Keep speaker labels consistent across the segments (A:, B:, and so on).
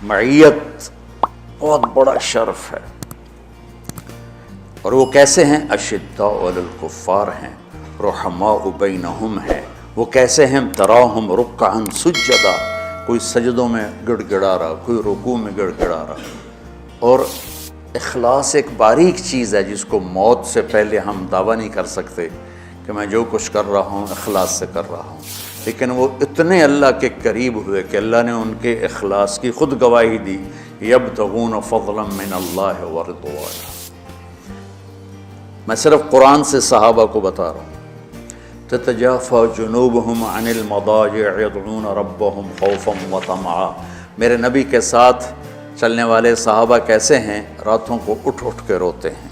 A: معیت بہت بڑا شرف ہے، اور وہ کیسے ہیں؟ اشداء علی الکفار ہیں، رحماء بینہم ہیں۔ وہ کیسے ہیں؟ تراہم رکعا سجدا، کوئی سجدوں میں گڑ گڑا رہا، کوئی رکوع میں گڑ گڑا رہا۔ اور اخلاص ایک باریک چیز ہے جس کو موت سے پہلے ہم دعویٰ نہیں کر سکتے کہ میں جو کچھ کر رہا ہوں اخلاص سے کر رہا ہوں، لیکن وہ اتنے اللہ کے قریب ہوئے کہ اللہ نے ان کے اخلاص کی خود گواہی دی، یبتغون فضلا من اللہ ورضوانا۔ میں صرف قرآن سے صحابہ کو بتا رہا ہوں۔ تتجافى جنوبهم عن المضاجع يدعون ربهم خوفا وطمعا۔ میرے نبی کے ساتھ چلنے والے صحابہ کیسے ہیں؟ راتوں کو اٹھ اٹھ کے روتے ہیں،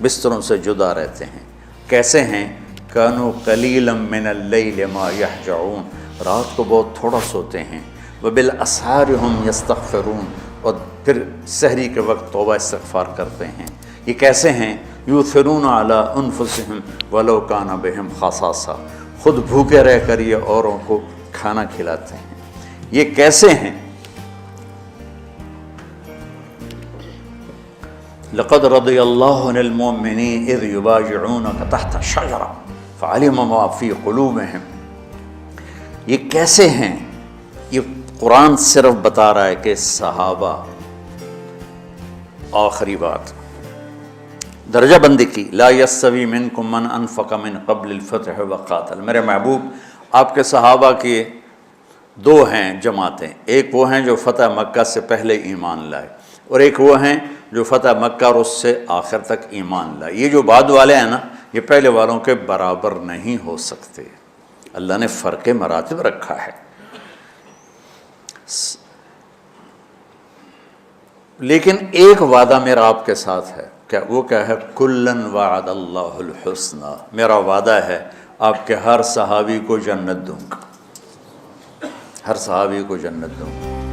A: بستروں سے جدا رہتے ہیں۔ کیسے ہیں؟ كانوا قليلا من الليل ما يهجعون، رات کو بہت تھوڑا سوتے ہیں۔ وبالاسحار هم يستغفرون، اور پھر سحری کے وقت توبہ استغفار کرتے ہیں۔ یہ کیسے ہیں؟ یؤثرون علی انفسہم ولو کان بہم خصاصہ، خود بھوکے رہ کر یہ اوروں کو کھانا کھلاتے ہیں۔ یہ کیسے ہیں؟ لقد رضی اللہ عن المؤمنین اذ یبایعونک تحت الشجرہ فعلم ما فی قلوبہم۔ یہ کیسے ہیں؟ یہ قرآن صرف بتا رہا ہے کہ صحابہ، آخری بات درجہ بندی کی، لا یستوی منکم من انفق من قبل الفتح وقاتل۔ میرے محبوب، آپ کے صحابہ کے دو ہیں جماعتیں، ایک وہ ہیں جو فتح مکہ سے پہلے ایمان لائے، اور ایک وہ ہیں جو فتح مکہ اور اس سے آخر تک ایمان لائے۔ یہ جو بعد والے ہیں نا، یہ پہلے والوں کے برابر نہیں ہو سکتے، اللہ نے فرق مراتب رکھا ہے۔ لیکن ایک وعدہ میرا آپ کے ساتھ ہے، وہ کیا ہے؟ کلن وعد اللہ الحسنى، میرا وعدہ ہے آپ کے ہر صحابی کو جنت دوں گا، ہر صحابی کو جنت دوں گا۔